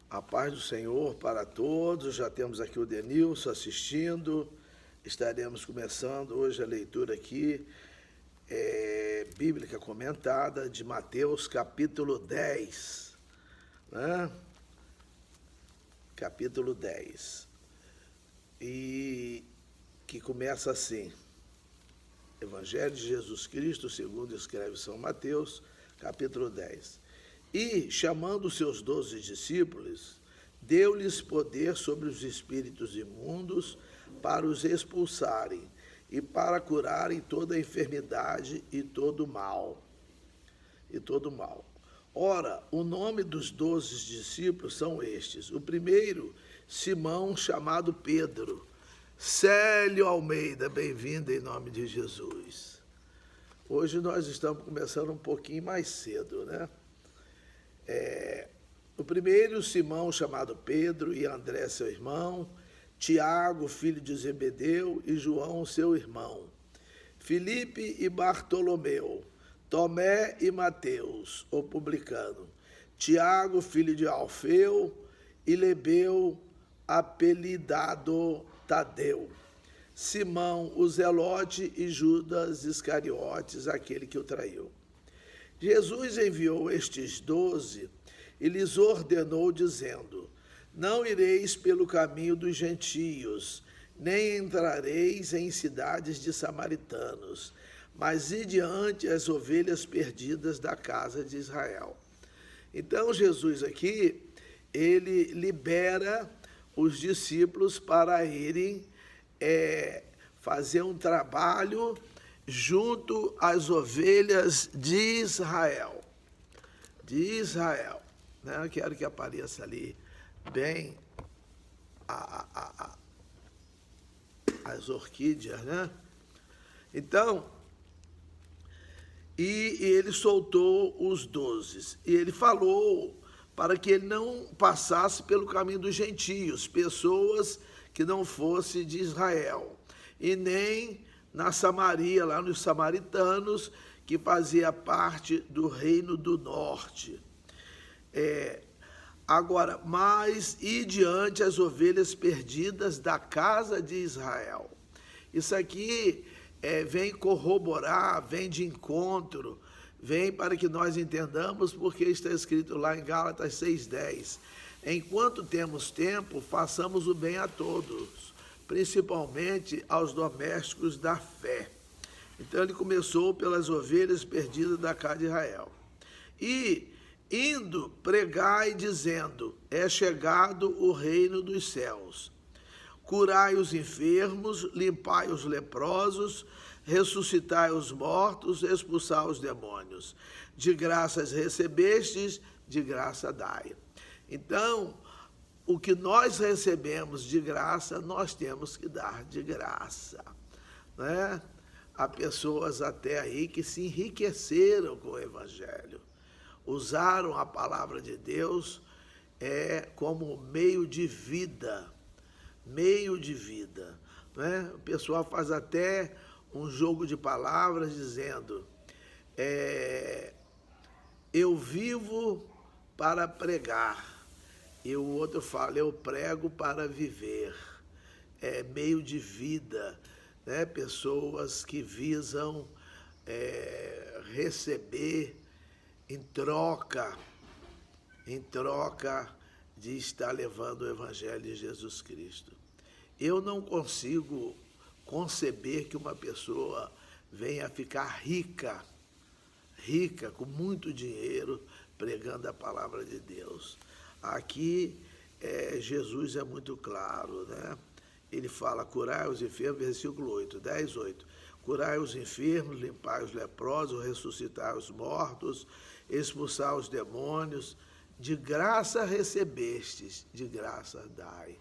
A paz do Senhor para todos. Já temos aqui o Denilson assistindo. Estaremos começando hoje a leitura aqui, bíblica comentada, de Mateus capítulo 10. Né? Capítulo 10. E que começa assim. Evangelho de Jesus Cristo, segundo escreve São Mateus, capítulo 10. E, chamando os seus 12 discípulos, deu-lhes poder sobre os espíritos imundos para os expulsarem e para curarem toda a enfermidade e todo mal. Ora, o nome dos 12 discípulos são estes. O primeiro, Simão, chamado Pedro. Célio Almeida, bem-vindo em nome de Jesus. Hoje nós estamos começando um pouquinho mais cedo, né? O primeiro, Simão, chamado Pedro, e André, seu irmão, Tiago, filho de Zebedeu, e João, seu irmão, Filipe e Bartolomeu, Tomé e Mateus, o publicano, Tiago, filho de Alfeu, e Lebeu, apelidado Tadeu, Simão, o Zelote, e Judas Iscariotes, aquele que o traiu. Jesus enviou estes 12 e lhes ordenou, dizendo: não ireis pelo caminho dos gentios, nem entrareis em cidades de samaritanos, mas ide ante as ovelhas perdidas da casa de Israel. Então Jesus aqui, ele libera os discípulos para irem fazer um trabalho junto às ovelhas de Israel. Né? Eu quero que apareça ali bem as orquídeas, né? Então, e ele soltou os 12. E ele falou para que ele não passasse pelo caminho dos gentios, pessoas que não fossem de Israel, e nem na Samaria, lá nos samaritanos, que fazia parte do reino do norte. Agora, mas e diante as ovelhas perdidas da casa de Israel. Isso aqui vem corroborar, vem de encontro, vem para que nós entendamos, porque está escrito lá em Gálatas 6,10. Enquanto temos tempo, façamos o bem a todos, principalmente aos domésticos da fé. Então ele começou pelas ovelhas perdidas da casa de Israel. E indo, pregai dizendo: é chegado o reino dos céus. Curai os enfermos, limpai os leprosos, ressuscitai os mortos, expulsai os demônios. De graças recebestes, de graça dai. Então, o que nós recebemos de graça, nós temos que dar de graça, né? Há pessoas até aí que se enriqueceram com o Evangelho, usaram a palavra de Deus como meio de vida, né? O pessoal faz até um jogo de palavras dizendo: eu vivo para pregar, e o outro fala: eu prego para viver. É meio de vida, né? Pessoas que visam receber em troca de estar levando o Evangelho de Jesus Cristo. Eu não consigo conceber que uma pessoa venha ficar rica, com muito dinheiro, pregando a palavra de Deus. Aqui, Jesus é muito claro, né? Ele fala: curai os enfermos, versículo 8, 10:8. Curai os enfermos, limpai os leprosos, ressuscitai os mortos, expulsar os demônios. De graça recebestes, de graça dai.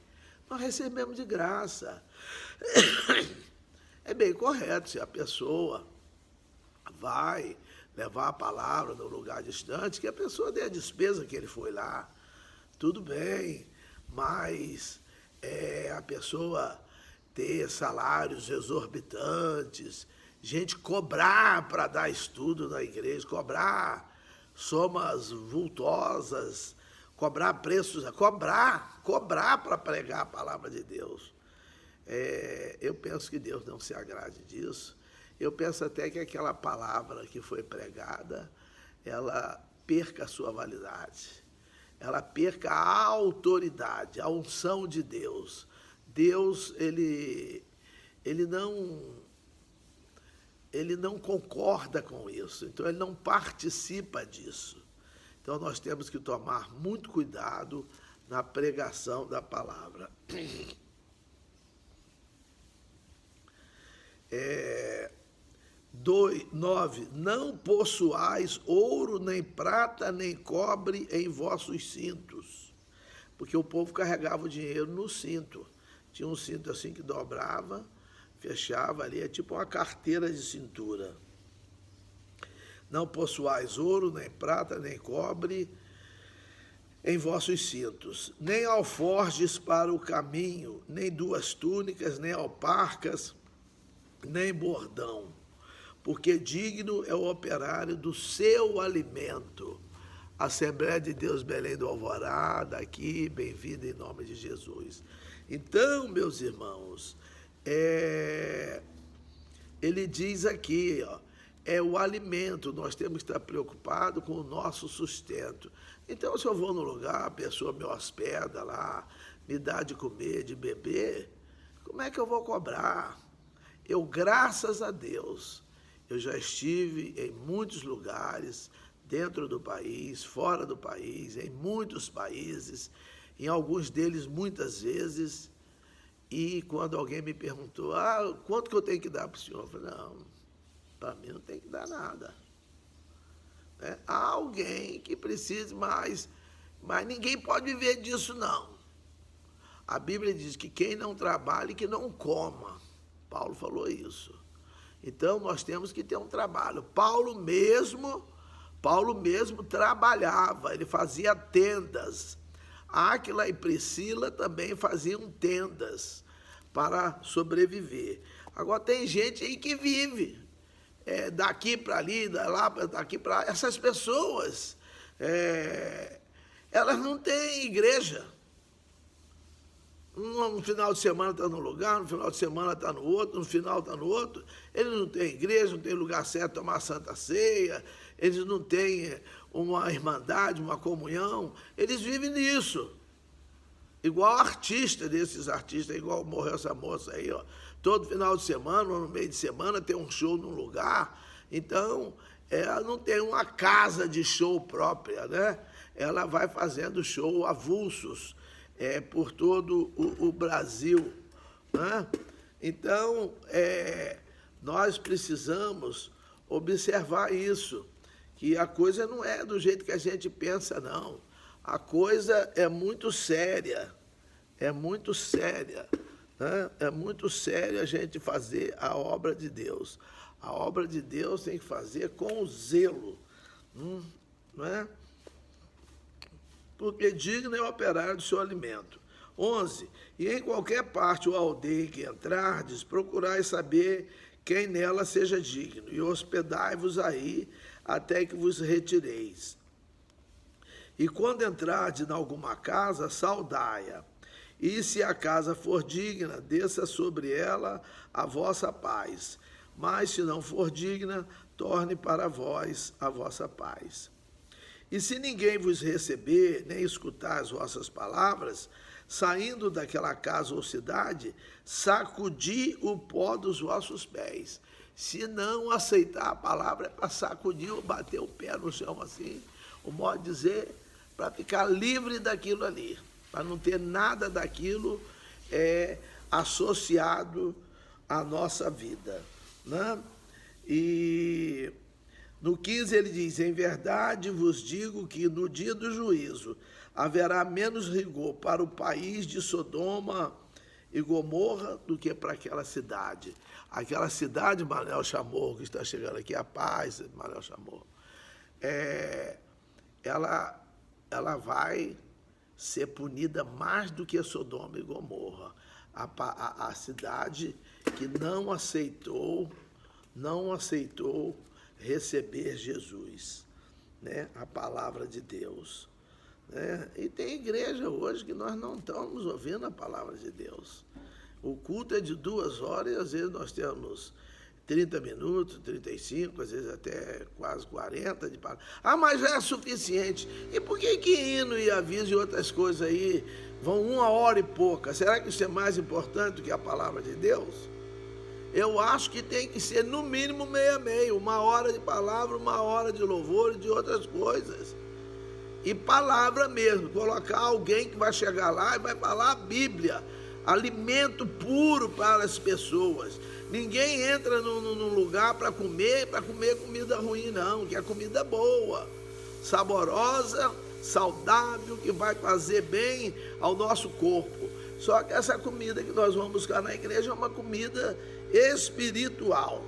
Nós recebemos de graça. É bem correto, se a pessoa vai levar a palavra num lugar distante, que a pessoa dê a despesa que ele foi lá. Tudo bem, mas a pessoa ter salários exorbitantes, gente cobrar para dar estudo na igreja, cobrar somas vultosas, cobrar preços, cobrar para pregar a palavra de Deus. Eu penso que Deus não se agrade disso. Eu penso até que aquela palavra que foi pregada, ela perca a sua validade, ela perca a autoridade, a unção de Deus. Deus, ele não concorda com isso, então ele não participa disso. Então nós temos que tomar muito cuidado na pregação da palavra. 9. Não possuais ouro, nem prata, nem cobre em vossos cintos. Porque o povo carregava o dinheiro no cinto. Tinha um cinto assim que dobrava, fechava ali, é tipo uma carteira de cintura. Não possuais ouro, nem prata, nem cobre em vossos cintos, nem alforjes para o caminho, nem 2 túnicas, nem alparcas, nem bordão, porque digno é o operário do seu alimento. Assembleia de Deus Belém do Alvorada, aqui, bem-vindo em nome de Jesus. Então, meus irmãos, ele diz aqui, ó, é o alimento, nós temos que estar preocupados com o nosso sustento. Então, se eu vou no lugar, a pessoa me hospeda lá, me dá de comer, de beber, como é que eu vou cobrar? Eu, graças a Deus, eu já estive em muitos lugares, dentro do país, fora do país, em muitos países, em alguns deles muitas vezes, e quando alguém me perguntou, quanto que eu tenho que dar para o senhor? Eu falei, não, para mim não tem que dar nada. Há alguém que precise mais, mas ninguém pode viver disso, não. A Bíblia diz que quem não trabalha, que não coma. Paulo falou isso. Então, nós temos que ter um trabalho. Paulo mesmo trabalhava, ele fazia tendas. Áquila e Priscila também faziam tendas para sobreviver. Agora, tem gente aí que vive daqui para ali, daqui para lá. Essas pessoas, elas não têm igreja. No final de semana está num lugar, no final de semana está no outro, no final está no outro. Eles não têm igreja, não têm lugar certo para tomar Santa Ceia, eles não têm uma irmandade, uma comunhão. Eles vivem nisso. Igual artista, desses artistas, igual morreu essa moça aí, ó. Todo final de semana, ou no meio de semana, tem um show num lugar. Então, ela não tem uma casa de show própria, né? Ela vai fazendo show avulsos por todo o Brasil, né? Então, nós precisamos observar isso, que a coisa não é do jeito que a gente pensa, não. A coisa é muito séria, né? É muito sério a gente fazer a obra de Deus. A obra de Deus tem que fazer com zelo, não é? Porque digno é o operário do seu alimento. 11. E em qualquer parte ou aldeia em que entrardes, procurai saber quem nela seja digno, e hospedai-vos aí até que vos retireis. E quando entrardes em alguma casa, saudai-a. E se a casa for digna, desça sobre ela a vossa paz. Mas se não for digna, torne para vós a vossa paz. E se ninguém vos receber, nem escutar as vossas palavras, saindo daquela casa ou cidade, sacudi o pó dos vossos pés. Se não aceitar a palavra, é para sacudir ou bater o pé no chão assim, o modo de dizer, para ficar livre daquilo ali, para não ter nada daquilo associado à nossa vida, né? E no 15 ele diz, em verdade vos digo que no dia do juízo haverá menos rigor para o país de Sodoma e Gomorra do que para aquela cidade. Aquela cidade, Manel Chamorro, que está chegando aqui, a paz, Manel Chamorro, ela vai ser punida mais do que Sodoma e Gomorra. A cidade que não aceitou receber Jesus, né? A palavra de Deus, né? E tem igreja hoje que nós não estamos ouvindo a palavra de Deus. O culto é de 2 horas e às vezes nós temos 30 minutos, 35, às vezes até quase 40 de palavra. Ah, mas já é suficiente. E por que hino e aviso e outras coisas aí vão 1 hora e pouca? Será que isso é mais importante do que a palavra de Deus? Eu acho que tem que ser no mínimo meia-meia, 1 hora de palavra, 1 hora de louvor e de outras coisas. E palavra mesmo, colocar alguém que vai chegar lá e vai falar a Bíblia, alimento puro para as pessoas. Ninguém entra num lugar para comer comida ruim, não, que é comida boa, saborosa, saudável, que vai fazer bem ao nosso corpo. Só que essa comida que nós vamos buscar na igreja é uma comida espiritual.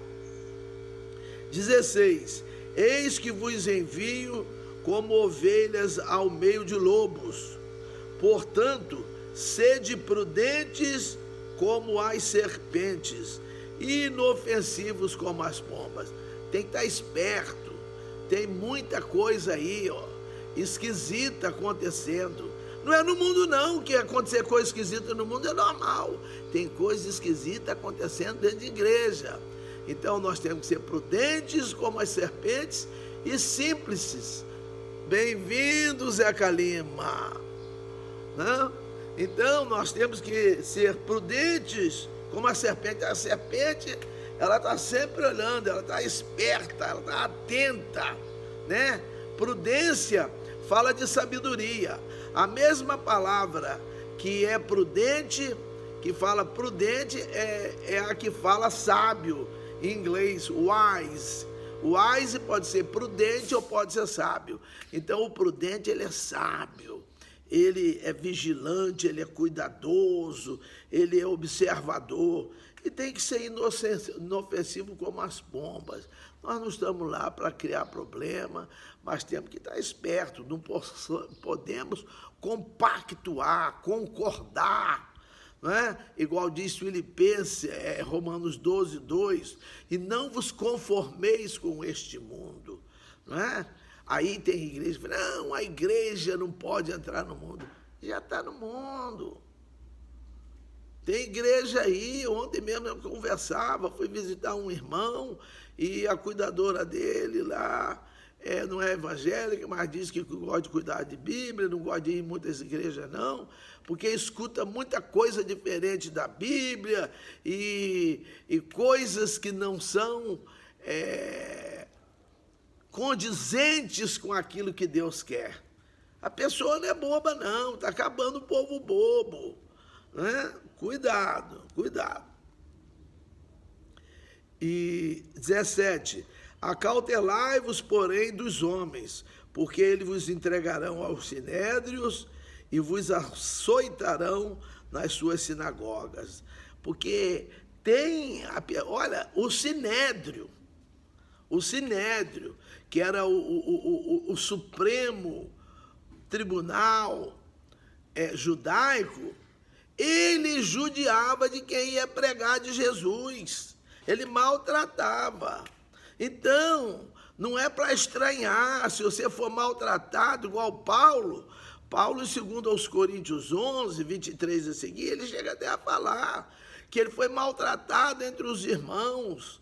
16. Eis que vos envio como ovelhas ao meio de lobos. Portanto, sede prudentes como as serpentes e inofensivos como as pombas. Tem que estar esperto. Tem muita coisa aí, esquisita acontecendo. Não é no mundo não, que acontecer coisa esquisita no mundo é normal. Tem coisa esquisita acontecendo dentro de igreja. Então nós temos que ser prudentes como as serpentes e simples. Bem-vindo, Zeca Lima. Não? Então nós temos que ser prudentes como a serpente. A serpente, ela está sempre olhando, ela está esperta, ela está atenta, né? Prudência fala de sabedoria. A mesma palavra que é prudente, que fala prudente, é a que fala sábio, em inglês, wise. Wise pode ser prudente ou pode ser sábio. Então o prudente, ele é sábio, ele é vigilante, ele é cuidadoso, ele é observador. E tem que ser inofensivo como as pombas. Nós não estamos lá para criar problema, mas temos que estar esperto. Não podemos compactuar, concordar, não é? Igual diz Filipenses, Romanos 12, 2, e não vos conformeis com este mundo, não é? Aí tem igreja que fala, não, a igreja não pode entrar no mundo. Já está no mundo. Tem igreja aí, ontem mesmo eu conversava, fui visitar um irmão e a cuidadora dele lá, não é evangélica, mas diz que gosta de cuidar de Bíblia, não gosta de ir em muitas igrejas não, porque escuta muita coisa diferente da Bíblia e coisas que não são condizentes com aquilo que Deus quer. A pessoa não é boba não, está acabando o povo bobo. Né? Cuidado, cuidado. E 17, acautelai-vos, porém, dos homens, porque eles vos entregarão aos sinédrios e vos açoitarão nas suas sinagogas. Porque tem, olha, o sinédrio, que era o Supremo Tribunal judaico, ele judiava de quem ia pregar de Jesus, ele maltratava. Então, não é para estranhar, se você for maltratado, igual Paulo, em 2 Coríntios 11, 23 a seguir, ele chega até a falar que ele foi maltratado entre os irmãos.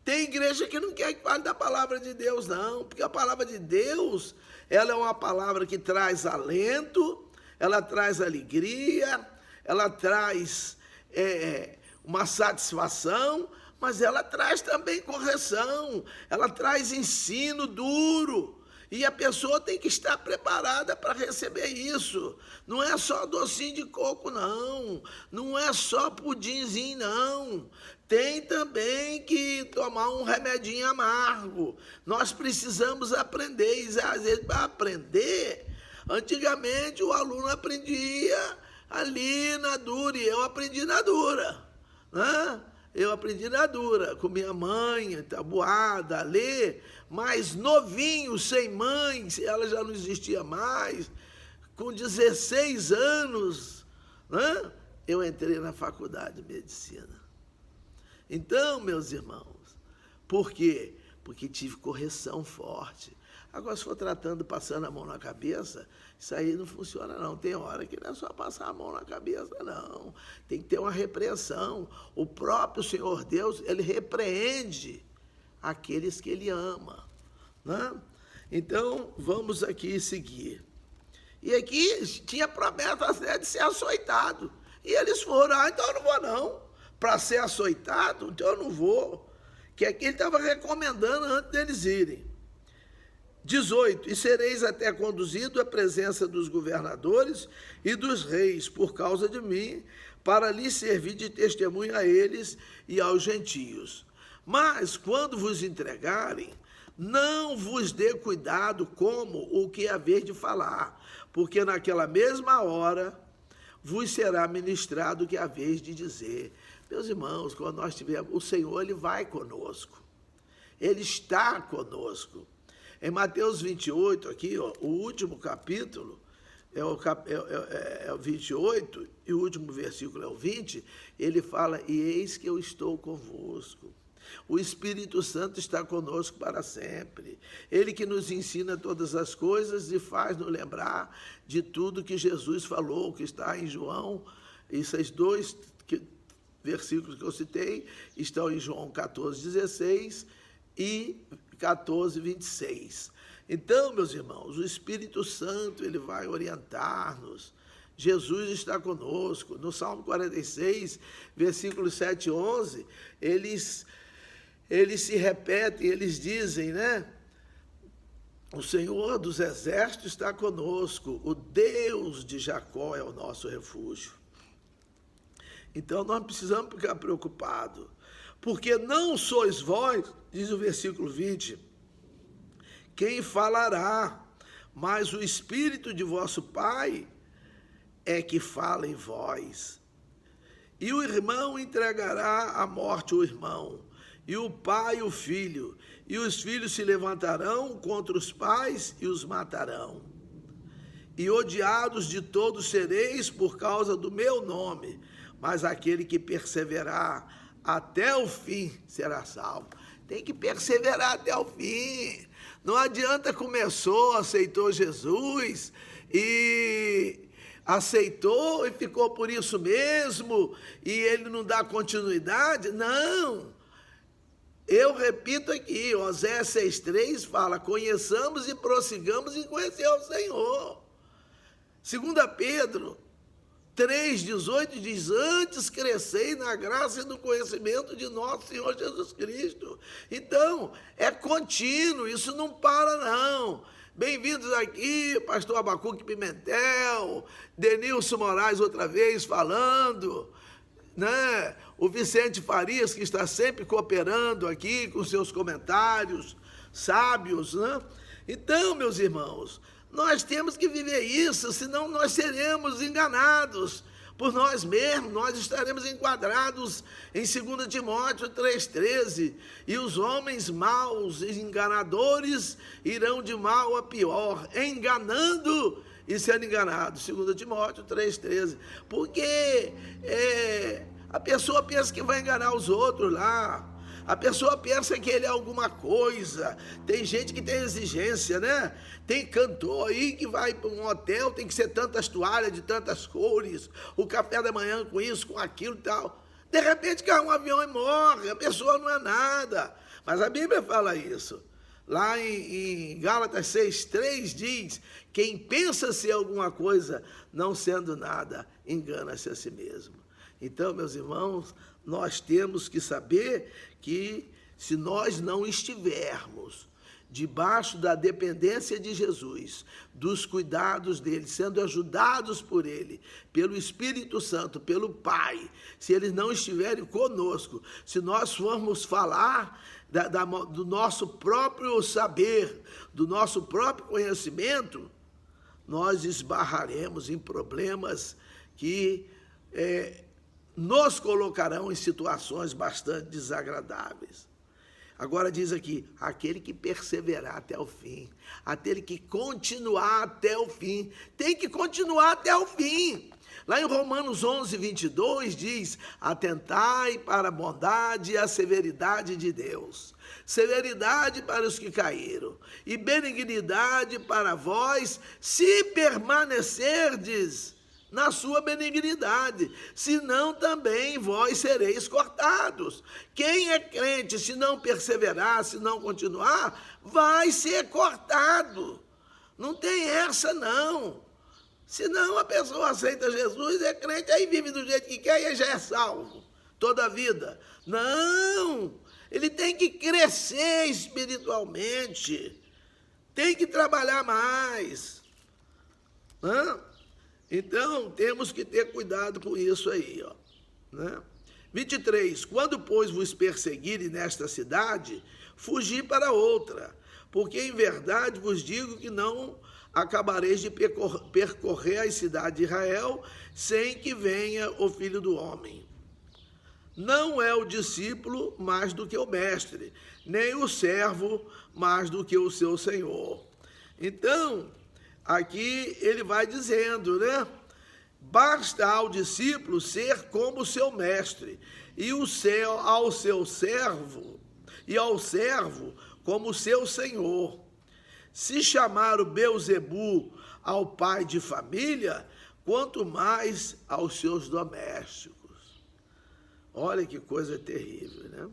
Tem igreja que não quer que fale da palavra de Deus, não, porque a palavra de Deus, ela é uma palavra que traz alento, ela traz alegria, ela traz uma satisfação, mas ela traz também correção, ela traz ensino duro, e a pessoa tem que estar preparada para receber isso. Não é só docinho de coco, não, não é só pudinzinho, não. Tem também que tomar um remedinho amargo. Nós precisamos aprender, e às vezes para aprender, antigamente o aluno aprendia ali na dura, e eu aprendi na dura, né? Eu aprendi na dura, com minha mãe, tabuada, a ler, mas novinho, sem mãe, ela já não existia mais, com 16 anos, né? Eu entrei na faculdade de medicina. Então, meus irmãos, por quê? Porque tive correção forte. Agora, se for tratando, passando a mão na cabeça, isso aí não funciona não. Tem hora que não é só passar a mão na cabeça, não. Tem que ter uma repreensão. O próprio Senhor Deus, ele repreende aqueles que ele ama, né? Então, vamos aqui seguir. E aqui tinha promessa até de ser açoitado. E eles foram, então eu não vou não. Para ser açoitado, então eu não vou. Que aqui ele estava recomendando antes deles irem. 18, e sereis até conduzido à presença dos governadores e dos reis, por causa de mim, para lhes servir de testemunho a eles e aos gentios. Mas, quando vos entregarem, não vos dê cuidado como o que haver de falar, porque naquela mesma hora vos será ministrado o que haver de dizer. Meus irmãos, quando nós tivermos, o Senhor, ele vai conosco. Ele está conosco. Em Mateus 28, aqui, ó, o último capítulo, é o 28, e o último versículo é o 20, ele fala, e eis que eu estou convosco. O Espírito Santo está conosco para sempre. Ele que nos ensina todas as coisas e faz-nos lembrar de tudo que Jesus falou, que está em João. Esses dois versículos que eu citei estão em João 14:16 e 14:26. Então, meus irmãos, o Espírito Santo, ele vai orientar-nos. Jesus está conosco. No Salmo 46, versículos 7 e 11, eles se repetem, eles dizem, né? O Senhor dos exércitos está conosco, o Deus de Jacó é o nosso refúgio. Então, nós precisamos ficar preocupados, porque não sois vós, diz o versículo 20, quem falará, mas o Espírito de vosso Pai é que fala em vós. E o irmão entregará à morte o irmão, e o pai o filho, e os filhos se levantarão contra os pais e os matarão. E odiados de todos sereis por causa do meu nome, mas aquele que perseverar até o fim será salvo. Tem que perseverar até o fim. Não adianta começou, aceitou Jesus e aceitou e ficou por isso mesmo e ele não dá continuidade. Não. Eu repito aqui, Oséias 6,3 fala, conheçamos e prossigamos em conhecer o Senhor. 2 Pedro 3,18 diz, antes crescei na graça e no conhecimento de nosso Senhor Jesus Cristo. Então, é contínuo, isso não para não. Bem-vindos aqui, pastor Abacuque Pimentel, Denilson Moraes outra vez falando, né? O Vicente Farias, que está sempre cooperando aqui com seus comentários sábios, né? Então, meus irmãos, nós temos que viver isso, senão nós seremos enganados por nós mesmos, nós estaremos enquadrados em 2 Timóteo 3,13, e os homens maus e enganadores irão de mal a pior, enganando e sendo enganados, 2 Timóteo 3,13, porque a pessoa pensa que vai enganar os outros lá, a pessoa pensa que ele é alguma coisa. Tem gente que tem exigência, né? Tem cantor aí que vai para um hotel, tem que ser tantas toalhas de tantas cores, o café da manhã com isso, com aquilo e tal. De repente cai um avião e morre, a pessoa não é nada. Mas a Bíblia fala isso. Lá em Gálatas 6,3 diz, quem pensa ser alguma coisa, não sendo nada, engana-se a si mesmo. Então, meus irmãos, nós temos que saber que se nós não estivermos debaixo da dependência de Jesus, dos cuidados dele, sendo ajudados por ele, pelo Espírito Santo, pelo Pai, se eles não estiverem conosco, se nós formos falar do nosso próprio saber, do nosso próprio conhecimento, nós esbarraremos em problemas que nos colocarão em situações bastante desagradáveis. Agora diz aqui, aquele que perseverar até o fim, aquele que continuar até o fim, tem que continuar até o fim. Lá em Romanos 11, 22 diz: atentai para a bondade e a severidade de Deus, severidade para os que caíram, e benignidade para vós, se permanecerdes na sua benignidade, senão também vós sereis cortados. Quem é crente, se não perseverar, se não continuar, vai ser cortado. Não tem essa não. Senão a pessoa aceita Jesus, é crente, aí vive do jeito que quer e já é salvo toda a vida. Não, ele tem que crescer espiritualmente, tem que trabalhar mais. Então, temos que ter cuidado com isso aí. 23, quando, pois, vos perseguirem nesta cidade, fugi para outra, porque em verdade vos digo que não acabareis de percorrer as cidades de Israel sem que venha o Filho do Homem. Não é o discípulo mais do que o mestre, nem o servo mais do que o seu senhor. Então, aqui ele vai dizendo, né? Basta ao discípulo ser como o seu mestre, e ao seu servo como o seu senhor. Se chamar o Beelzebu ao pai de família, quanto mais aos seus domésticos. Olha que coisa terrível, né?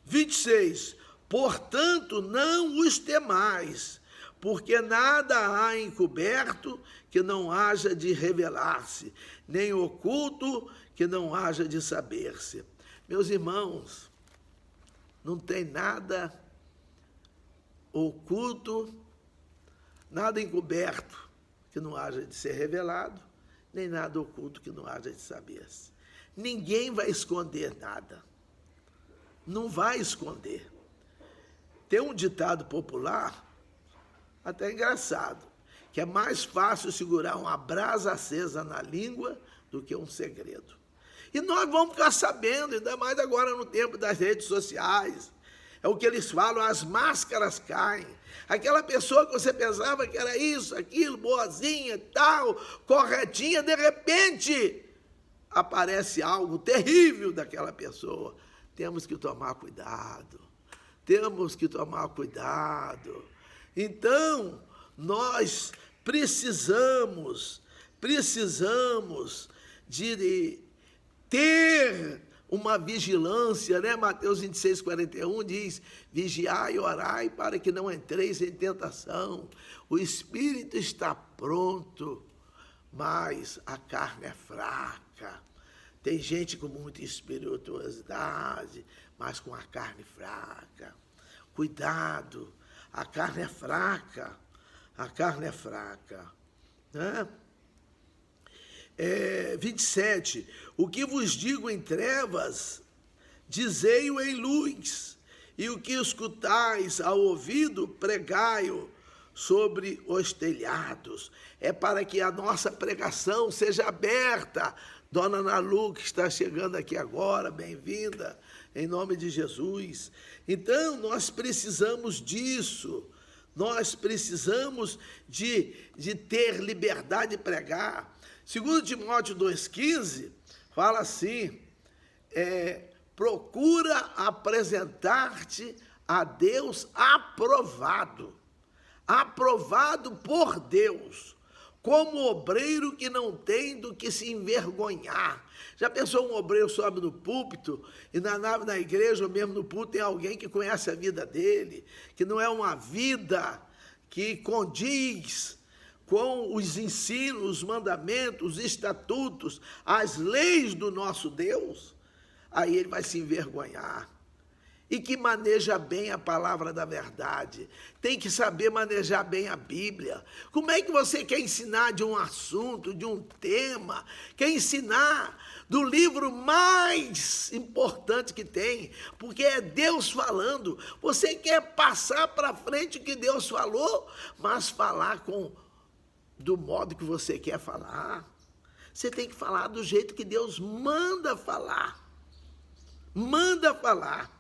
26, portanto, não os temais, porque nada há encoberto que não haja de revelar-se, nem oculto que não haja de saber-se. Meus irmãos, não tem nada oculto, nada encoberto que não haja de ser revelado, nem nada oculto que não haja de saber-se. Ninguém vai esconder nada. Não vai esconder. Tem um ditado popular, até engraçado, que é mais fácil segurar uma brasa acesa na língua do que um segredo. E nós vamos ficar sabendo, ainda mais agora no tempo das redes sociais. É o que eles falam, as máscaras caem. Aquela pessoa que você pensava que era isso, aquilo, boazinha, tal, corretinha, de repente aparece algo terrível daquela pessoa. Temos que tomar cuidado. Temos que tomar cuidado. Então, nós precisamos de ter uma vigilância, né? Mateus 26, 41 diz: vigiai e orai para que não entreis em tentação. O espírito está pronto, mas a carne é fraca. Tem gente com muita espirituosidade, mas com a carne fraca. Cuidado, a carne é fraca. A carne é fraca. Né? 27, o que vos digo em trevas, dizei-o em luz, e o que escutais ao ouvido, pregai-o sobre os telhados. É para que a nossa pregação seja aberta. Dona Ana Lu, que está chegando aqui agora, bem-vinda, em nome de Jesus. Então, nós precisamos disso. Nós precisamos de ter liberdade de pregar. 2 Timóteo 2,15 fala assim, procura apresentar-te a Deus aprovado por Deus, como obreiro que não tem do que se envergonhar. Já pensou, um obreiro sobe no púlpito e na igreja ou mesmo no púlpito tem alguém que conhece a vida dele, que não é uma vida que condiz com os ensinos, os mandamentos, os estatutos, as leis do nosso Deus, aí ele vai se envergonhar. E que maneja bem a palavra da verdade, tem que saber manejar bem a Bíblia. Como é que você quer ensinar de um assunto, de um tema, quer ensinar do livro mais importante que tem, porque é Deus falando. Você quer passar para frente o que Deus falou, mas falar do modo que você quer falar. Você tem que falar do jeito que Deus manda falar. Manda falar.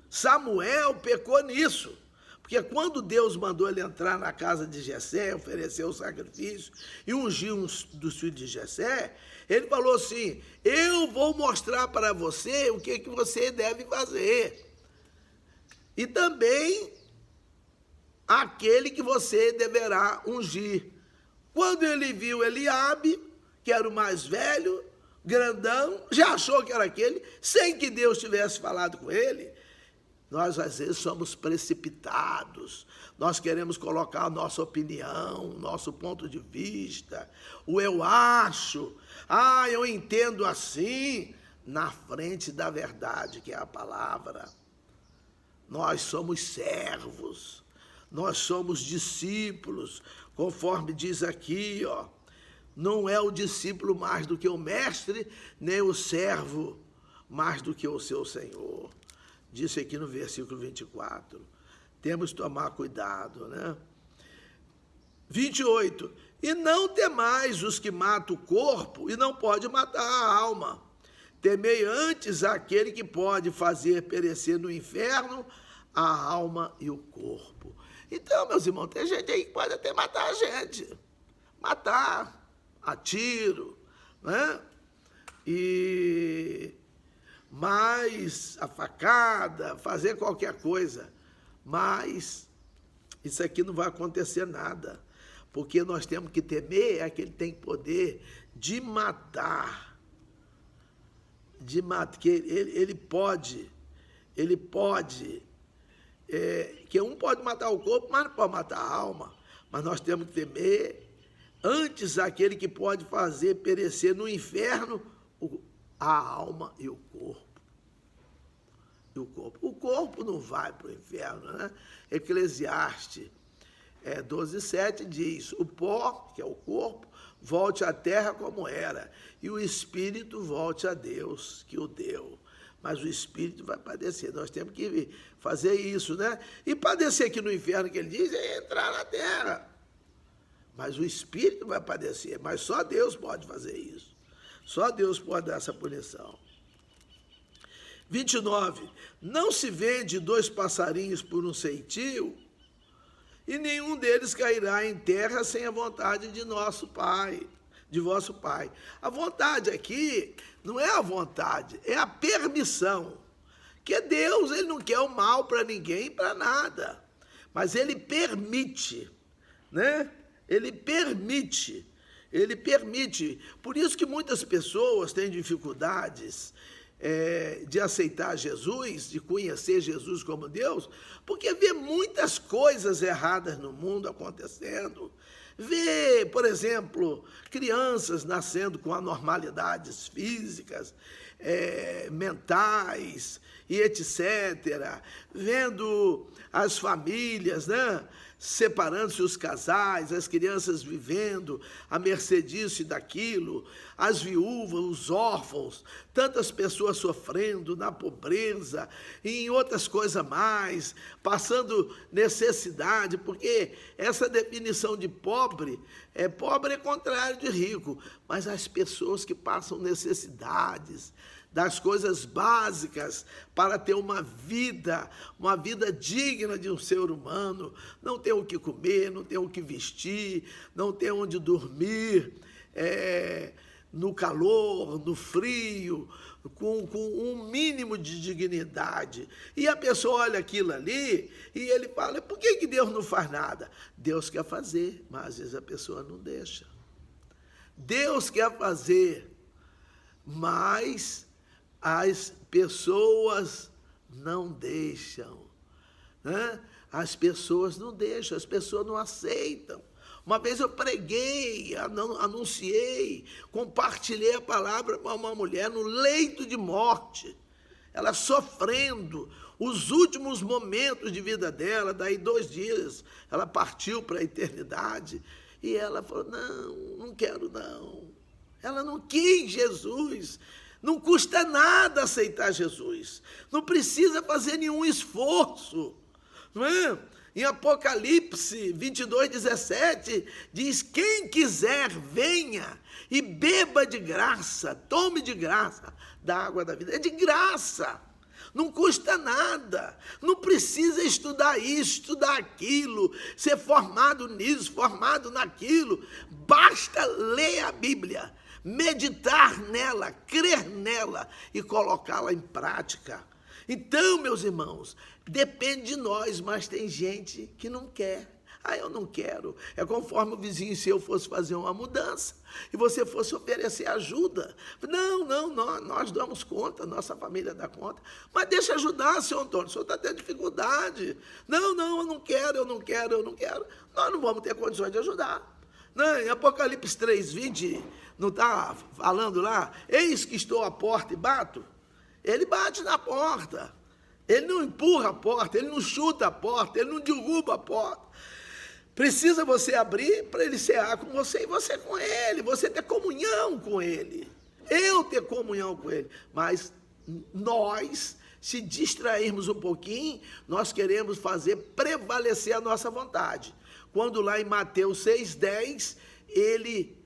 Samuel pecou nisso, Porque quando Deus mandou ele entrar na casa de Jessé, oferecer o sacrifício e ungir um dos filhos de Jessé, ele falou assim: eu vou mostrar para você o que você deve fazer. E também aquele que você deverá ungir. Quando ele viu Eliabe, que era o mais velho, grandão, já achou que era aquele, sem que Deus tivesse falado com ele. Nós, às vezes, somos precipitados, nós queremos colocar a nossa opinião, nosso ponto de vista, o eu acho, eu entendo assim, na frente da verdade, que é a palavra. Nós somos servos, nós somos discípulos, conforme diz aqui, não é o discípulo mais do que o mestre, nem o servo mais do que o seu senhor. Disse aqui no versículo 24. Temos que tomar cuidado, né? 28. E não temais os que matam o corpo e não pode matar a alma. Temei antes aquele que pode fazer perecer no inferno a alma e o corpo. Então, meus irmãos, tem gente aí que pode até matar a gente. Matar, a tiro, né? Mas a facada, fazer qualquer coisa, mas isso aqui não vai acontecer nada, porque nós temos que temer é que ele tem poder de matar, que ele pode, que um pode matar o corpo, mas não pode matar a alma, mas nós temos que temer antes aquele que pode fazer perecer no inferno a alma e o corpo. O corpo não vai para o inferno, né? Eclesiastes 12:7 diz: o pó, que é o corpo, volte à terra como era, e o espírito volte a Deus, que o deu. Mas o espírito vai padecer. Nós temos que fazer isso, né? E padecer aqui no inferno, que ele diz, é entrar na terra. Mas o espírito vai padecer, mas só Deus pode fazer isso. Só Deus pode dar essa punição. 29. Não se vende 2 passarinhos por um centil, e nenhum deles cairá em terra sem a vontade de nosso Pai, de vosso Pai. A vontade aqui não é a vontade, é a permissão. Que Deus, ele não quer o mal para ninguém, para nada. Mas ele permite, né? Ele permite. Por isso que muitas pessoas têm dificuldades de aceitar Jesus, de conhecer Jesus como Deus, porque vê muitas coisas erradas no mundo acontecendo. Vê, por exemplo, crianças nascendo com anormalidades físicas, mentais e etc. Vendo as famílias, né, separando-se os casais, as crianças vivendo à mercê disso e daquilo, as viúvas, os órfãos, tantas pessoas sofrendo na pobreza e em outras coisas mais, passando necessidade, porque essa definição de pobre é contrário de rico, mas as pessoas que passam necessidades, das coisas básicas para ter uma vida digna de um ser humano, não tem o que comer, não tem o que vestir, não tem onde dormir, no calor, no frio, com um mínimo de dignidade. E a pessoa olha aquilo ali e ele fala, por que Deus não faz nada? Deus quer fazer, mas às vezes a pessoa não deixa. Deus quer fazer, mas as pessoas não deixam, né? As pessoas não deixam, as pessoas não aceitam. Uma vez eu preguei, anunciei, compartilhei a palavra para uma mulher no leito de morte, ela sofrendo os últimos momentos de vida dela, daí 2 dias ela partiu para a eternidade, e ela falou, não quero não. Ela não quis Jesus. Não custa nada aceitar Jesus. Não precisa fazer nenhum esforço. Não é? Em Apocalipse 22:17, diz, quem quiser, venha e beba de graça, tome de graça da água da vida. É de graça. Não custa nada, não precisa estudar isso, estudar aquilo, ser formado nisso, formado naquilo. Basta ler a Bíblia, meditar nela, crer nela e colocá-la em prática. Então, meus irmãos, depende de nós, mas tem gente que não quer. Eu não quero. É conforme o vizinho seu fosse fazer uma mudança e você fosse oferecer ajuda. Não, nós damos conta, nossa família dá conta. Mas deixa ajudar, senhor Antônio, o senhor está tendo dificuldade. Não, eu não quero. Nós não vamos ter condições de ajudar. Não, em Apocalipse 3:20, não está falando lá? Eis que estou à porta e bato. Ele bate na porta. Ele não empurra a porta, ele não chuta a porta, ele não derruba a porta. Precisa você abrir para ele cear com você e você com ele, você ter comunhão com ele, eu ter comunhão com ele. Mas nós, se distrairmos um pouquinho, nós queremos fazer prevalecer a nossa vontade. Quando lá em Mateus 6:10, ele,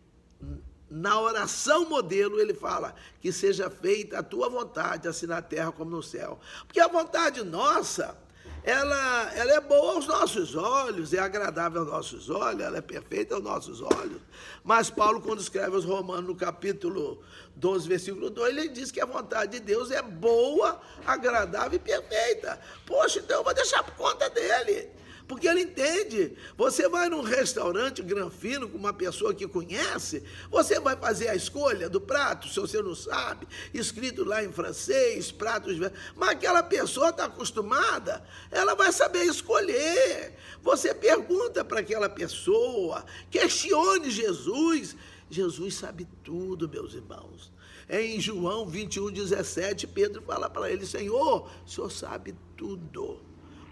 na oração modelo, ele fala que seja feita a tua vontade, assim na terra como no céu. Porque a vontade nossa, ela é boa aos nossos olhos, é agradável aos nossos olhos, ela é perfeita aos nossos olhos. Mas Paulo, quando escreve aos Romanos, no capítulo 12, versículo 2, ele diz que a vontade de Deus é boa, agradável e perfeita. Poxa, então eu vou deixar por conta dele. Porque ele entende, você vai num restaurante granfino com uma pessoa que conhece, você vai fazer a escolha do prato, se você não sabe, escrito lá em francês, pratos, mas aquela pessoa está acostumada, ela vai saber escolher. Você pergunta para aquela pessoa, questione Jesus. Jesus sabe tudo, meus irmãos. Em João 21:17, Pedro fala para ele, Senhor, o Senhor sabe tudo,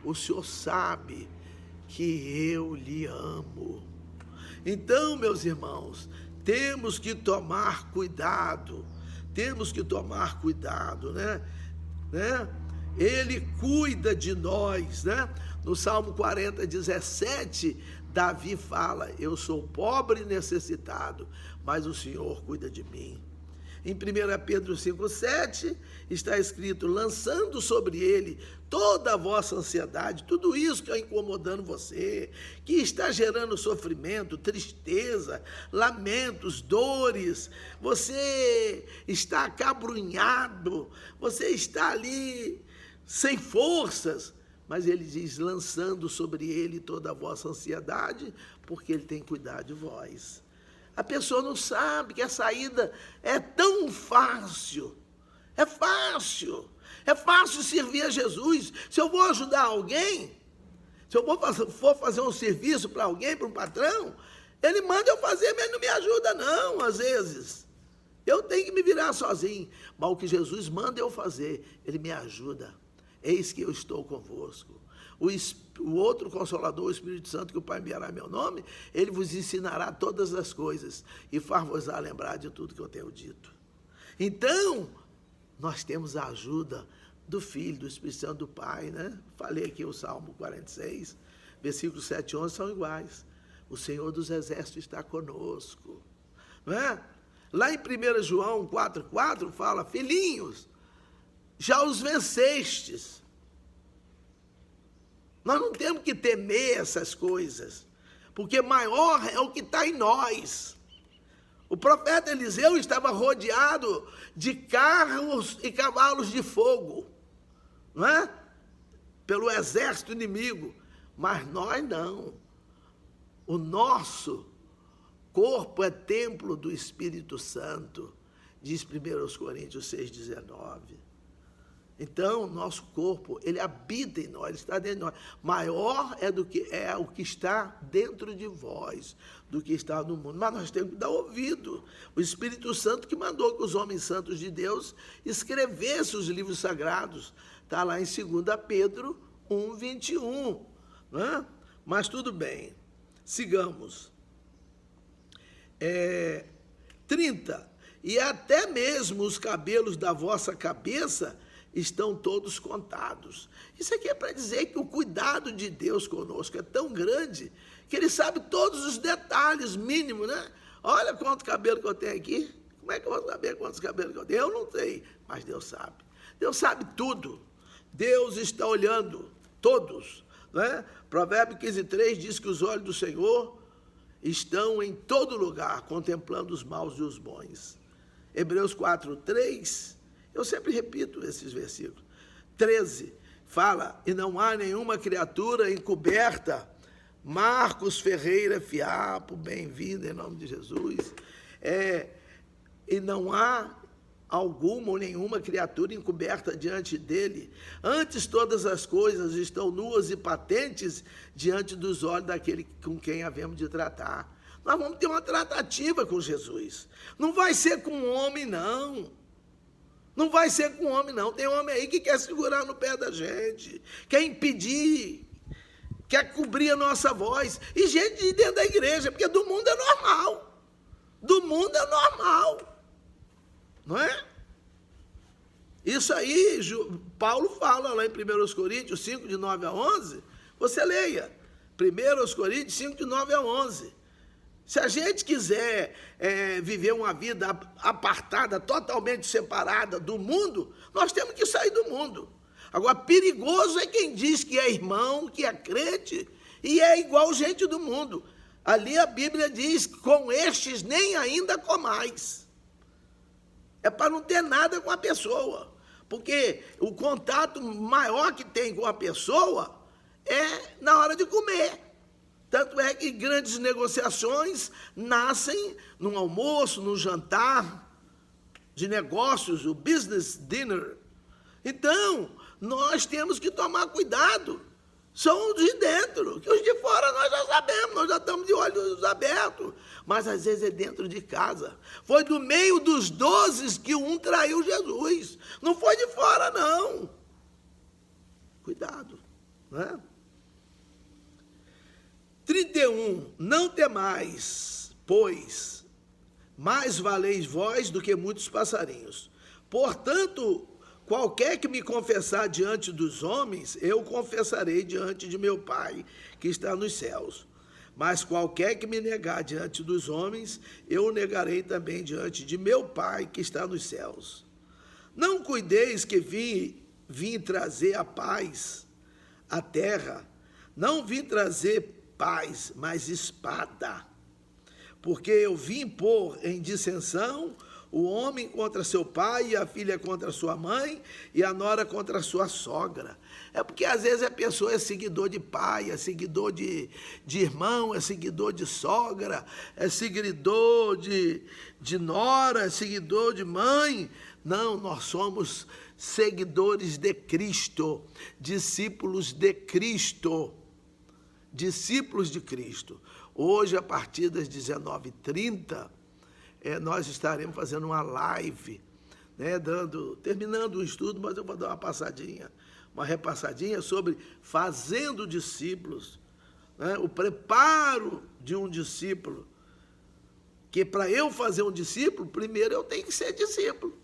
o Senhor sabe que eu lhe amo. Então, meus irmãos, temos que tomar cuidado, né? Ele cuida de nós, né? No Salmo 40:17, Davi fala, eu sou pobre e necessitado, mas o Senhor cuida de mim. Em 1 Pedro 5:7 está escrito, lançando sobre ele toda a vossa ansiedade, tudo isso que está incomodando você, que está gerando sofrimento, tristeza, lamentos, dores, você está acabrunhado, você está ali sem forças, mas ele diz, lançando sobre ele toda a vossa ansiedade, porque ele tem cuidado de vós. A pessoa não sabe que a saída é tão fácil. É fácil servir a Jesus. Se eu vou ajudar alguém, se eu for fazer um serviço para alguém, para um patrão, ele manda eu fazer, mas ele não me ajuda não, às vezes. Eu tenho que me virar sozinho. Mas o que Jesus manda eu fazer, ele me ajuda. Eis que eu estou convosco. O outro Consolador, o Espírito Santo, que o Pai enviará em meu nome, ele vos ensinará todas as coisas e far-vos-á lembrar de tudo que eu tenho dito. Então, nós temos a ajuda do Filho, do Espírito Santo, do Pai, né? Falei aqui o Salmo 46, versículos 7 e 11 são iguais. O Senhor dos Exércitos está conosco, não é? Lá em 1 João 4,4 fala, filhinhos, já os vencestes. Nós não temos que temer essas coisas, porque maior é o que está em nós. O profeta Eliseu estava rodeado de carros e cavalos de fogo, não é? Pelo exército inimigo, mas nós não. O nosso corpo é templo do Espírito Santo, diz 1 Coríntios 6,19. Então, nosso corpo, ele habita em nós, ele está dentro de nós. Maior é o que está dentro de vós, do que está no mundo. Mas nós temos que dar ouvido. O Espírito Santo que mandou que os homens santos de Deus escrevessem os livros sagrados. Está lá em 2 Pedro 1:21. Né? Mas tudo bem, sigamos. 30. E até mesmo os cabelos da vossa cabeça estão todos contados. Isso aqui é para dizer que o cuidado de Deus conosco é tão grande que ele sabe todos os detalhes mínimos, né? Olha quanto cabelo que eu tenho aqui. Como é que eu vou saber quantos cabelos que eu tenho? Eu não sei, mas Deus sabe. Deus sabe tudo. Deus está olhando, todos, né? Provérbio 15:3 diz que os olhos do Senhor estão em todo lugar, contemplando os maus e os bons. Hebreus 4:3, eu sempre repito esses versículos. 13, fala, e não há nenhuma criatura encoberta. Marcos Ferreira Fiapo, bem-vindo em nome de Jesus. E não há alguma ou nenhuma criatura encoberta diante dele. Antes todas as coisas estão nuas e patentes diante dos olhos daquele com quem havemos de tratar. Nós vamos ter uma tratativa com Jesus. Não vai ser com um homem, não. Não vai ser com homem, não. Tem homem aí que quer segurar no pé da gente, quer impedir, quer cobrir a nossa voz. E gente de dentro da igreja, porque do mundo é normal. Do mundo é normal. Não é? Isso aí, Paulo fala lá em 1 Coríntios 5, de 9 a 11. Você leia. 1 Coríntios 5, de 9 a 11. Se a gente quiser viver uma vida apartada, totalmente separada do mundo, nós temos que sair do mundo. Agora, perigoso é quem diz que é irmão, que é crente, e é igual gente do mundo. Ali a Bíblia diz, com estes nem ainda comais. É para não ter nada com a pessoa. Porque o contato maior que tem com a pessoa é na hora de comer. Tanto é que grandes negociações nascem num almoço, num jantar de negócios, o business dinner. Então, nós temos que tomar cuidado. São os de dentro, que os de fora nós já sabemos, nós já estamos de olhos abertos. Mas às vezes é dentro de casa. Foi do meio dos 12 que um traiu Jesus. Não foi de fora, não. Cuidado, né? 31, não temais, pois mais valeis vós do que muitos passarinhos. Portanto, qualquer que me confessar diante dos homens, eu confessarei diante de meu Pai, que está nos céus. Mas qualquer que me negar diante dos homens, eu o negarei também diante de meu Pai, que está nos céus. Não cuideis que vim trazer a paz à terra. Não vim trazer paz, mas espada. Porque eu vim pôr em dissensão o homem contra seu pai, e a filha contra sua mãe, e a nora contra sua sogra. É porque às vezes a pessoa é seguidor de pai, é seguidor de irmão, é seguidor de sogra, é seguidor de nora, é seguidor de mãe. Não, nós somos seguidores de Cristo, discípulos de Cristo. Discípulos de Cristo. Hoje, a partir das 19h30, nós estaremos fazendo uma live, né, terminando o estudo, mas eu vou dar uma repassadinha sobre fazendo discípulos, né, o preparo de um discípulo, que para eu fazer um discípulo, primeiro eu tenho que ser discípulo.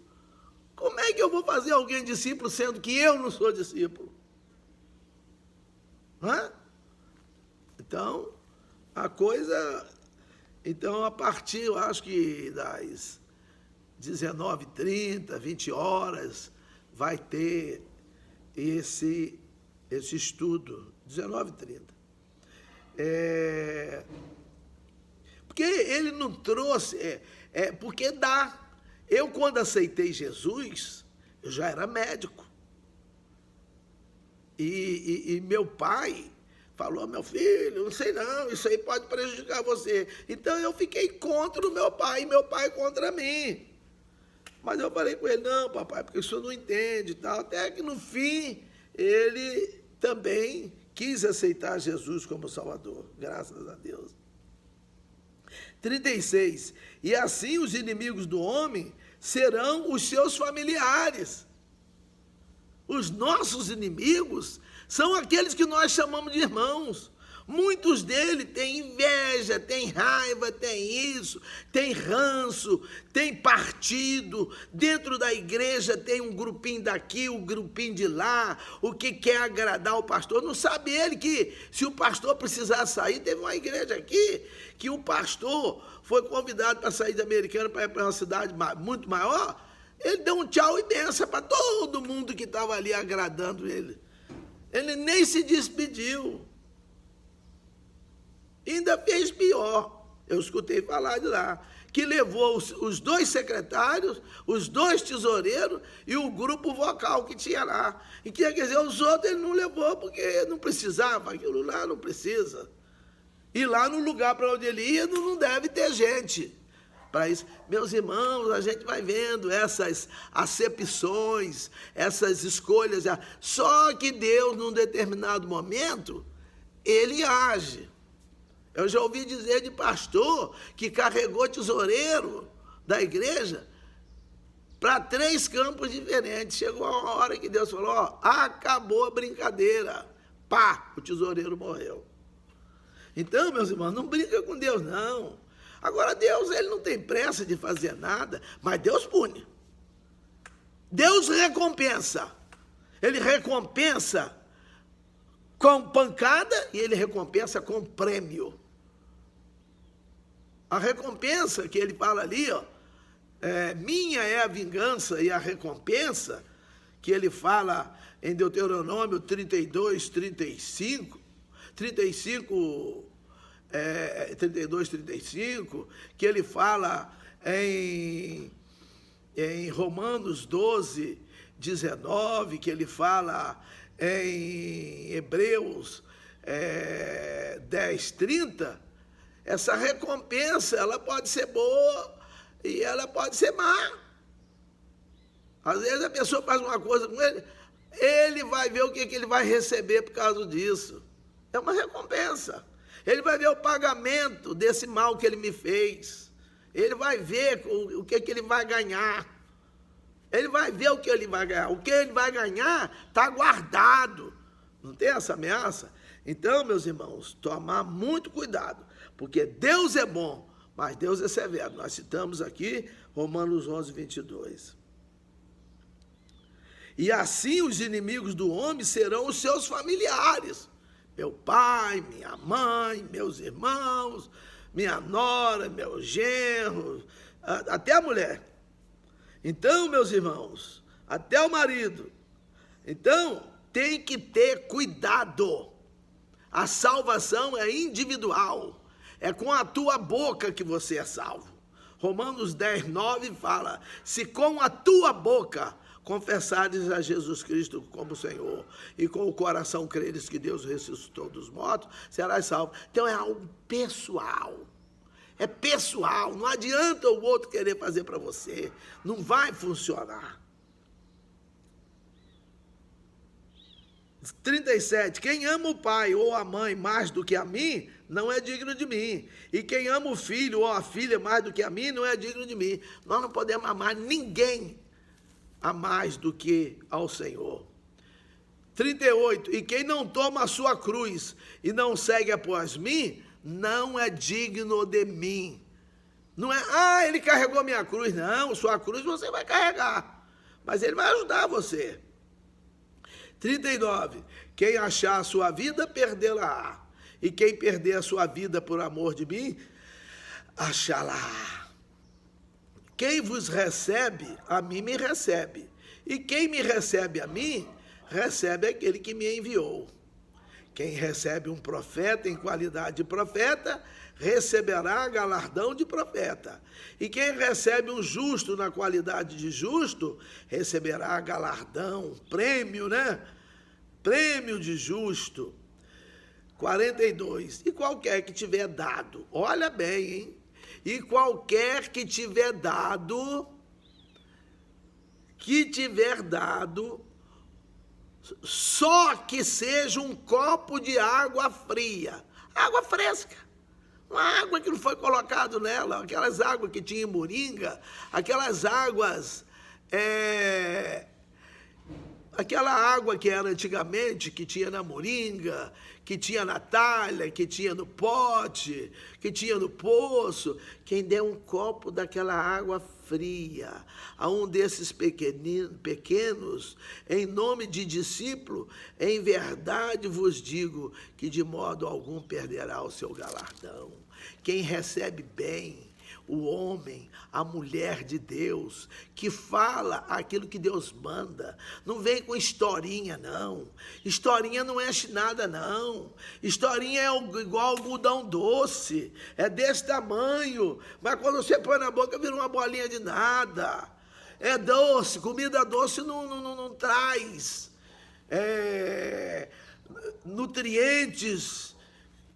Como é que eu vou fazer alguém discípulo, sendo que eu não sou discípulo? Hã? Então, a partir, eu acho que das 19h30, 20 horas, vai ter esse estudo, 19h30. Porque ele não trouxe, porque dá. Eu, quando aceitei Jesus, eu já era médico. E meu pai falou, meu filho, não sei não, isso aí pode prejudicar você. Então eu fiquei contra o meu pai, e meu pai contra mim. Mas eu falei com ele, não, papai, porque o senhor não entende e tal. Até que no fim, ele também quis aceitar Jesus como Salvador, graças a Deus. 36, e assim os inimigos do homem serão os seus familiares. Os nossos inimigos são aqueles que nós chamamos de irmãos. Muitos deles têm inveja, têm raiva, têm isso, têm ranço, têm partido. Dentro da igreja tem um grupinho daqui, um grupinho de lá, o que quer agradar o pastor. Não sabe ele que se o pastor precisar sair, teve uma igreja aqui que o pastor foi convidado para sair de Americana para ir para uma cidade muito maior. Ele deu um tchau e benção para todo mundo que estava ali agradando ele. Ele nem se despediu. Ainda fez pior. Eu escutei falar de lá. Que levou os 2 secretários, os 2 tesoureiros e o grupo vocal que tinha lá. E quer dizer, os outros ele não levou porque não precisava, aquilo lá não precisa. E lá no lugar para onde ele ia não deve ter gente. Para isso, meus irmãos, a gente vai vendo essas acepções, essas escolhas. Só que Deus, num determinado momento, ele age. Eu já ouvi dizer de pastor que carregou tesoureiro da igreja para 3 campos diferentes. Chegou uma hora que Deus falou, ó, acabou a brincadeira. Pá, o tesoureiro morreu. Então, meus irmãos, não brinca com Deus, não. Agora, Deus, ele não tem pressa de fazer nada, mas Deus pune. Deus recompensa. Ele recompensa com pancada e ele recompensa com prêmio. A recompensa que ele fala ali, ó, minha é a vingança e a recompensa, que ele fala em Deuteronômio 32, 35, 32, 35, que ele fala em Romanos 12, 19, que ele fala em Hebreus 10, 30, essa recompensa, ela pode ser boa e ela pode ser má. Às vezes a pessoa faz uma coisa com ele, ele vai ver o que ele vai receber por causa disso. É uma recompensa. Ele vai ver o pagamento desse mal que ele me fez. Ele vai ver o que ele vai ganhar. Ele vai ver o que ele vai ganhar. O que ele vai ganhar está guardado. Não tem essa ameaça? Então, meus irmãos, tomar muito cuidado. Porque Deus é bom, mas Deus é severo. Nós citamos aqui Romanos 11, 22. E assim os inimigos do homem serão os seus familiares. Meu pai, minha mãe, meus irmãos, minha nora, meu genro, até a mulher. Então, meus irmãos, até o marido. Então, tem que ter cuidado. A salvação é individual. É com a tua boca que você é salvo. Romanos 10, 9 fala, se com a tua boca confessares a Jesus Cristo como Senhor e com o coração creres que Deus ressuscitou dos mortos, serás salvo. Então é algo pessoal. É pessoal. Não adianta o outro querer fazer para você. Não vai funcionar. 37. Quem ama o pai ou a mãe mais do que a mim, não é digno de mim. E quem ama o filho ou a filha mais do que a mim, não é digno de mim. Nós não podemos amar ninguém a mais do que ao Senhor. 38. E quem não toma a sua cruz e não segue após mim, não é digno de mim. Não é, ele carregou minha cruz. Não, sua cruz você vai carregar. Mas ele vai ajudar você. 39. Quem achar a sua vida, perdê-la-á. E quem perder a sua vida por amor de mim, achá-la. Quem vos recebe, a mim me recebe. E quem me recebe a mim, recebe aquele que me enviou. Quem recebe um profeta em qualidade de profeta, receberá galardão de profeta. E quem recebe um justo na qualidade de justo, receberá galardão, prêmio, né? Prêmio de justo. 42. E qualquer que tiver dado, olha bem, hein? E qualquer que tiver dado, só que seja um copo de água fria, água fresca, uma água que não foi colocado nela, aquelas águas que tinha em moringa, aquelas águas, aquela água que era antigamente, que tinha na moringa, que tinha na talha, que tinha no pote, que tinha no poço. Quem der um copo daquela água fria a um desses pequenos, em nome de discípulo, em verdade vos digo que de modo algum perderá o seu galardão. Quem recebe bem o homem, a mulher de Deus, que fala aquilo que Deus manda. Não vem com historinha, não. Historinha não enche nada, não. Historinha é igual algodão doce, é desse tamanho, mas quando você põe na boca vira uma bolinha de nada. É doce, comida doce não traz nutrientes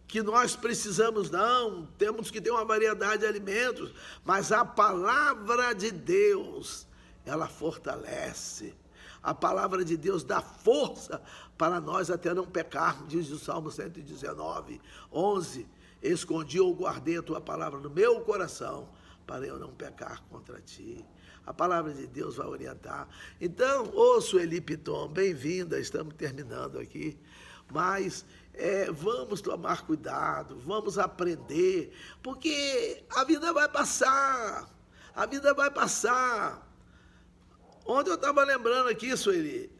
que nós precisamos, não. Temos que ter uma variedade de alimentos, mas a palavra de Deus, ela fortalece. A palavra de Deus dá força para nós até não pecarmos, diz o Salmo 119, 11. Escondi ou guardei a tua palavra no meu coração, para eu não pecar contra ti. A palavra de Deus vai orientar. Então, ô Sueli Piton, bem-vinda, estamos terminando aqui, mas vamos tomar cuidado, vamos aprender, porque a vida vai passar, a vida vai passar. Ontem eu estava lembrando aqui, Sueli,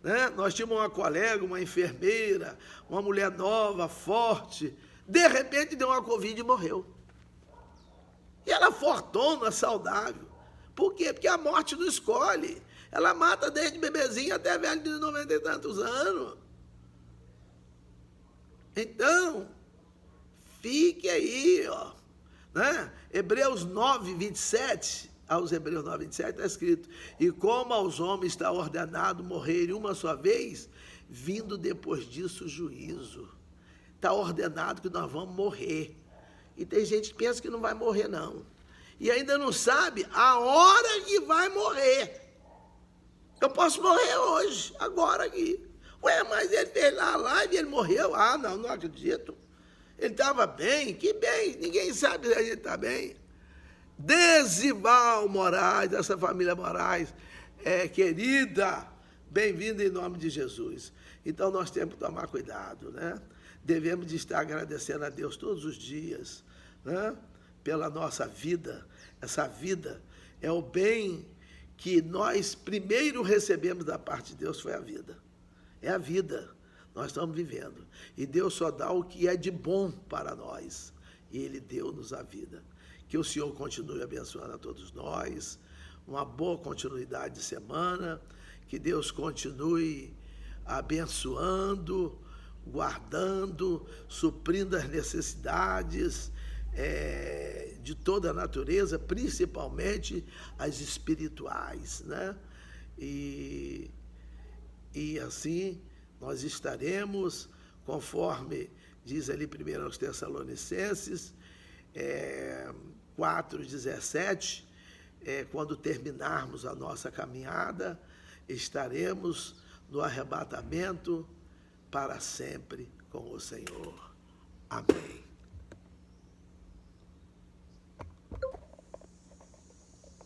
né? Nós tínhamos uma colega, uma enfermeira, uma mulher nova, forte, de repente deu uma Covid e morreu. E ela fortona, saudável. Por quê? Porque a morte não escolhe. Ela mata desde bebezinho até velho de 90 e tantos anos. Então, fique aí, ó, né? Hebreus 9, 27, aos Hebreus 9, 27 está escrito: e como aos homens está ordenado morrerem uma só vez, vindo depois disso o juízo. Está ordenado que nós vamos morrer. E tem gente que pensa que não vai morrer, não. E ainda não sabe a hora que vai morrer. Eu posso morrer hoje, agora aqui. Ué, mas ele fez lá a live e ele morreu. Ah, não acredito. Ele estava bem, que bem, ninguém sabe se ele está bem. Desival Moraes, dessa família Moraes, querida, bem-vinda em nome de Jesus. Então nós temos que tomar cuidado, né? Devemos de estar agradecendo a Deus todos os dias, né? Pela nossa vida. Essa vida é o bem que nós primeiro recebemos da parte de Deus, foi a vida. É a vida, nós estamos vivendo. E Deus só dá o que é de bom para nós. E Ele deu-nos a vida. Que o Senhor continue abençoando a todos nós. Uma boa continuidade de semana. Que Deus continue abençoando, guardando, suprindo as necessidades de toda a natureza, principalmente as espirituais, né? E assim nós estaremos, conforme diz ali 1 aos Tessalonicenses 4:17, quando terminarmos a nossa caminhada, estaremos no arrebatamento para sempre com o Senhor. Amém.